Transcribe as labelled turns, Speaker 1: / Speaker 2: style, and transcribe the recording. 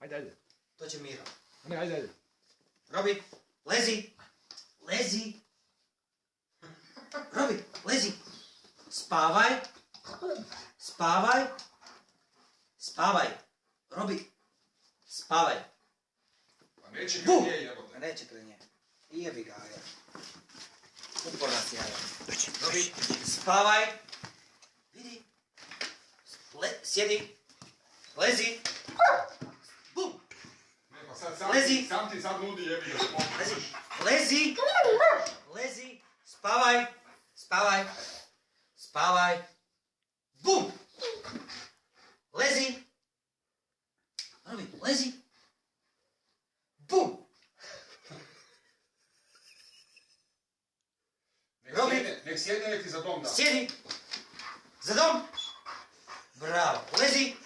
Speaker 1: Ajde, ajde.
Speaker 2: To će Miro.
Speaker 1: Ne, ajde, ajde.
Speaker 2: Robi, lezi. Lezi. Robi, lezi. Spavaj. Spavaj. Spavaj. Robi, spavaj.
Speaker 1: Pa neće kraj nje jebote.
Speaker 2: Neće kraj nje. I jebi ga, ajde. Uporna si, ajde. Robi, spavaj. Vidi. Sjedi. Lezi. Bum.
Speaker 1: Ne, pa sad
Speaker 2: Lezi.
Speaker 1: sam ti sad nudi jebi ga.
Speaker 2: Lezi. Lezi. Lezi. Spavaj. Spavaj. Spavaj. Bum. Lezi. Robi, lezi. Bum.
Speaker 1: Nek sjedne, nek ti za dom da.
Speaker 2: Sjedi. Za dom. Bravo. Lezi.